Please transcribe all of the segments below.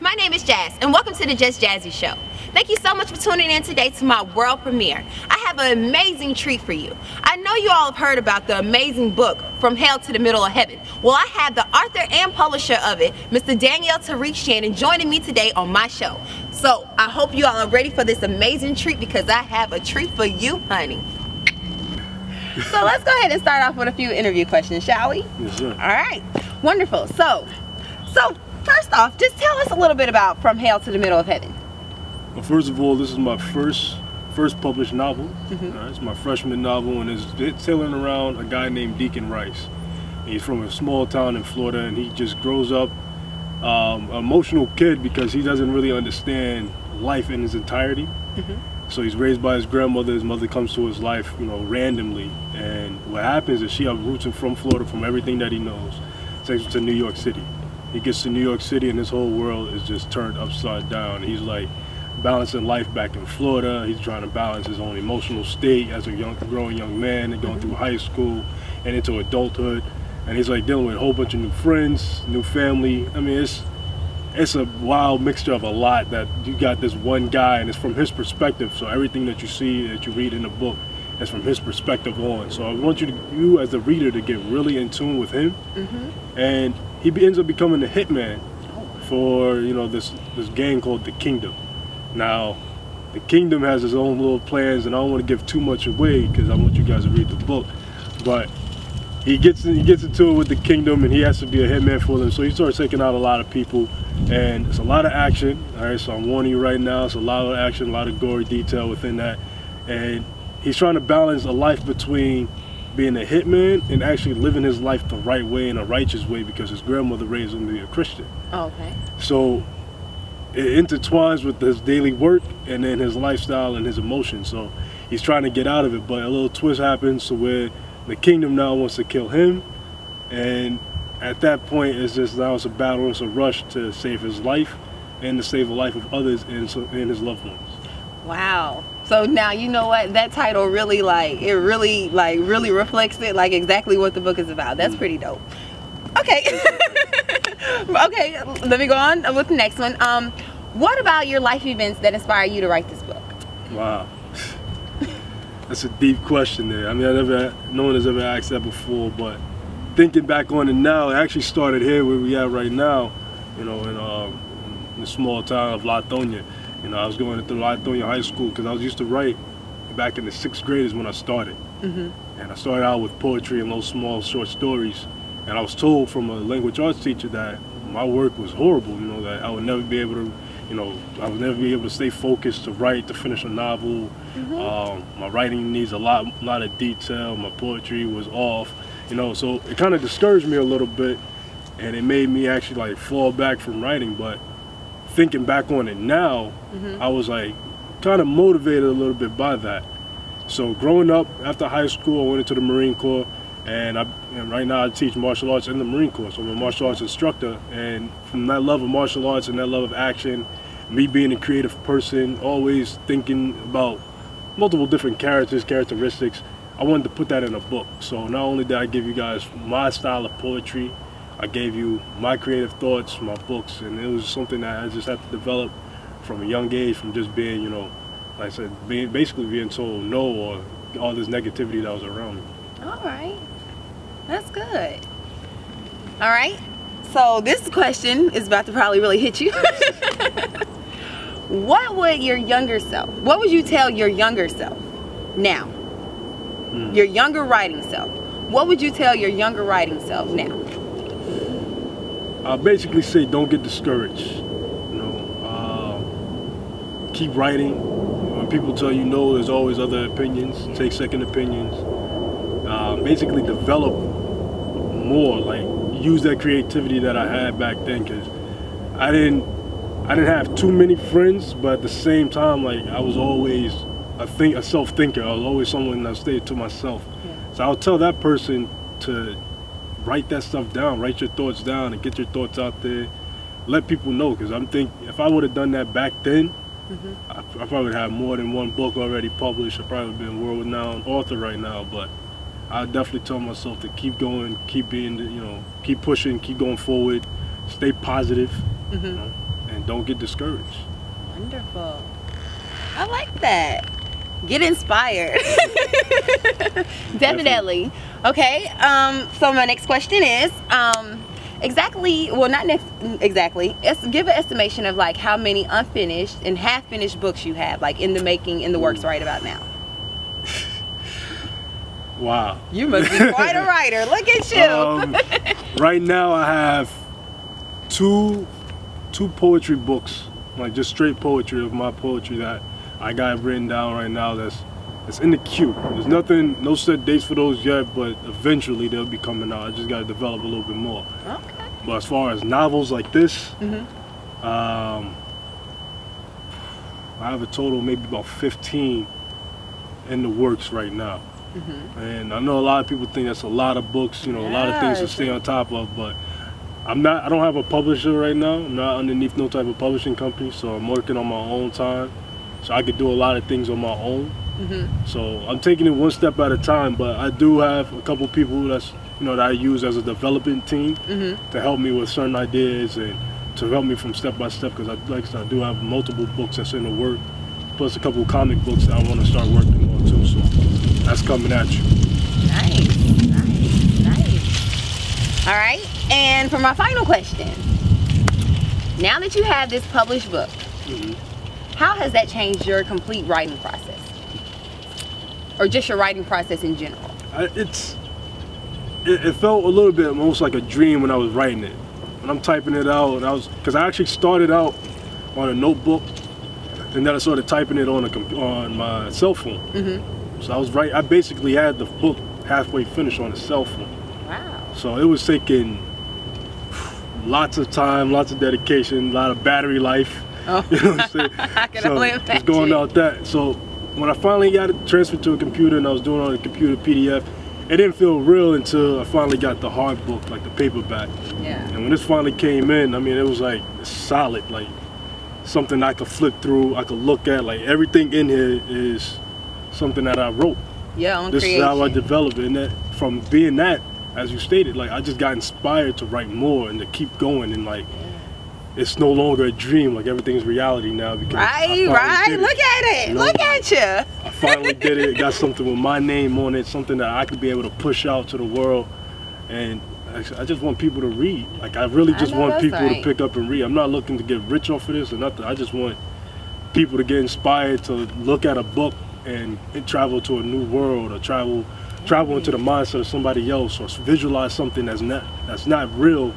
my name is Jazz, and welcome to the Just Jazzy Show. Thank you so much for tuning in today to my world premiere. I have an amazing treat for you. I know you all have heard about the amazing book, From Hell to the Middle of Heaven. Well, I have the author and publisher of it, Mr. Daniel Shannon, joining me today on my show. So I hope you all are ready for this amazing treat, because I have a treat for you, honey. So let's go ahead and start off with a few interview questions, shall we? Yes, sir. All right, wonderful. So first off, just tell us a little bit about From Hell to the Middle of Heaven. Well, first of all, this is my first published novel. It's my freshman novel, and it's tailing around a guy named Deacon Rice. He's from a small town in Florida, and he just grows up an emotional kid because he doesn't really understand life in its entirety. So he's raised by his grandmother. His mother comes to his life, randomly. And what happens is she uproots him from Florida, from everything that he knows, takes him to New York City. He gets to New York City, and his whole world is just turned upside down. He's like balancing life back in Florida. He's trying to balance his own emotional state as a growing young man, and going through high school and into adulthood. And he's like dealing with a whole bunch of new friends, new family. I mean, it's a wild mixture of a lot. That you got this one guy, and it's from his perspective. So everything that you see, that you read in the book, is from his perspective on. So I want you as the reader to get really in tune with him. And he ends up becoming a hitman for this gang called the Kingdom. Now, the Kingdom has its own little plans, and I don't want to give too much away because I want you guys to read the book. But he gets into it with the Kingdom, and he has to be a hitman for them. So he starts taking out a lot of people, and it's a lot of action. All right, so I'm warning you right now, it's a lot of action, a lot of gory detail within that. And he's trying to balance a life between being a hitman and actually living his life the right way, in a righteous way, because his grandmother raised him to be a Christian. Oh, okay. So it intertwines with his daily work and then his lifestyle and his emotions. So he's trying to get out of it, but a little twist happens to where the Kingdom now wants to kill him, and at that point it's a battle, it's a rush to save his life and to save the life of others and his loved ones. Wow. So now you know what, that title really really reflects it, like exactly what the book is about. That's pretty dope. Okay. Okay, let me go on with the next one. What about your life events that inspire you to write this book? Wow. That's a deep question there. I mean, no one has ever asked that before, but thinking back on it now, it actually started here where we at right now, in the small town of Latonia. I was going to Latonia High School because I was used to write back in the 6th grade is when I started. And I started out with poetry and those small short stories. And I was told from a language arts teacher that my work was horrible, that I would never be able to, I would never be able to stay focused to write, to finish a novel. My writing needs a lot of detail. My poetry was off, so it kind of discouraged me a little bit, and it made me actually fall back from writing. But thinking back on it now, I was kind of motivated a little bit by that. So growing up, after high school, I went into the Marine Corps, and right now I teach martial arts in the Marine Corps. So I'm a martial arts instructor, and from that love of martial arts and that love of action, me being a creative person, always thinking about multiple different characteristics, I wanted to put that in a book. So not only did I give you guys my style of poetry, I gave you my creative thoughts, my books, and it was something that I just had to develop from a young age, from just being, like I said, basically being told no, or all this negativity that was around me. All right. That's good. All right. So this question is about to probably really hit you. What would you tell your younger self now? Your younger writing self. What would you tell your younger writing self now? I basically say don't get discouraged. Keep writing. When people tell you no, there's always other opinions. Take second opinions. Basically develop more, use that creativity that I had back then, because I didn't have too many friends, but at the same time, I was always a self-thinker. I was always someone that stayed to myself. So I'll tell that person to write that stuff down, write your thoughts down, and get your thoughts out there. Let people know, because if I would have done that back then, I probably would have more than one book already published. I probably would have been a world-renowned author right now. But I definitely tell myself to keep going, keep being, keep pushing, keep going forward, stay positive, and don't get discouraged. Wonderful. I like that. Get inspired. Definitely. Okay. So my next question is, exactly, well, not exactly, give an estimation of like how many unfinished and half-finished books you have, like in the making, in the works right about now. Wow. You must be quite a writer. Look at you. Right now I have two poetry books, like just straight poetry of my poetry that I got written down right now that's in the queue. There's nothing, no set dates for those yet, but eventually they'll be coming out. I just got to develop a little bit more. Okay. But as far as novels like this, I have a total maybe about 15 in the works right now. And I know a lot of people think that's a lot of books, you know, a lot of things to stay on top of, but I don't have a publisher right now. I'm not underneath no type of publishing company, so I'm working on my own time. So I could do a lot of things on my own. So I'm taking it one step at a time, but I do have a couple people that's, you know, that I use as a development team to help me with certain ideas and to help me from step by step, because I do have multiple books that's in the work, plus a couple comic books that I want to start working on too. So that's coming at you. Nice, nice, nice. All right, and for my final question, now that you have this published book, how has that changed your complete writing process? Or just your writing process in general? It felt a little bit almost like a dream when I was writing it. When I'm typing it out, because I actually started out on a notebook, and then I started typing it on my cell phone. So I basically had the book halfway finished on a cell phone. Wow. So it was taking lots of time, lots of dedication, a lot of battery life. Oh. You know what I'm saying? I can only imagine. It's going out that. So when I finally got it transferred to a computer and I was doing it on a computer PDF, it didn't feel real until I finally got the hard book, like the paperback. Yeah. And when this finally came in, I mean, it was like solid, like something I could flip through, I could look at. Like everything in here is something that I wrote. Yeah, on this creation. is how I developed it. And that, from being that, as you stated, like I just got inspired to write more and to keep going, and like it's no longer a dream, like everything's reality now. Because right, look at it, you know? Look at you. I finally did it, got something with my name on it, something that I could be able to push out to the world, and I just want people to read. Like I really just want people to pick up and read. I'm not looking to get rich off of this or nothing. I just want people to get inspired to look at a book and travel to a new world, or travel into the mindset of somebody else, or visualize something that's not real,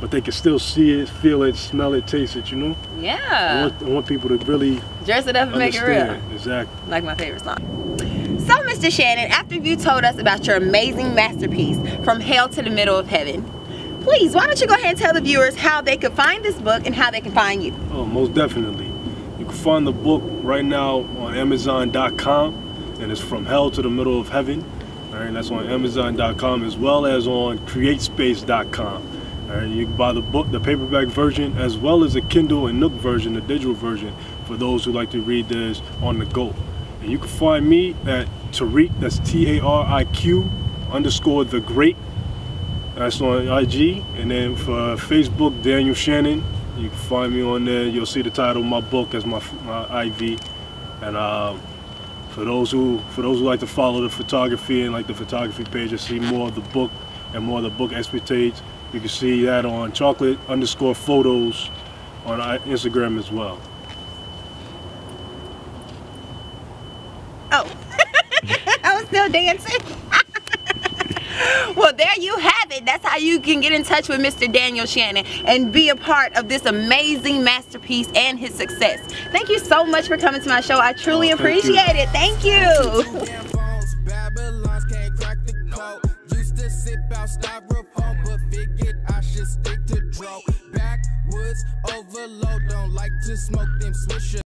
but they can still see it, feel it, smell it, taste it, you know? Yeah. I want people to really dress it up and make it real. Exactly. Like my favorite song. So, Mr. Shannon, after you told us about your amazing masterpiece, From Hell to the Middle of Heaven, please, why don't you go ahead and tell the viewers how they could find this book and how they can find you? Oh, most definitely. You can find the book right now on Amazon.com, and it's From Hell to the Middle of Heaven. All right, that's on Amazon.com, as well as on CreateSpace.com. All right, you can buy the book, the paperback version, as well as the Kindle and Nook version, the digital version, for those who like to read this on the go. And you can find me at Tariq, that's TARIQ_the Great. That's on IG. And then for Facebook, Daniel Shannon. You can find me on there. You'll see the title of my book as my IV. And for those who like to follow the photography and like the photography page and see more of the book and more of the book expertise, you can see that on chocolate_photos on Instagram as well. Oh, I was still dancing. Well, there you have it. That's how you can get in touch with Mr. Daniel Shannon and be a part of this amazing masterpiece and his success. Thank you so much for coming to my show. I truly appreciate it. Thank you. Backwoods overload, don't like to smoke them swisher.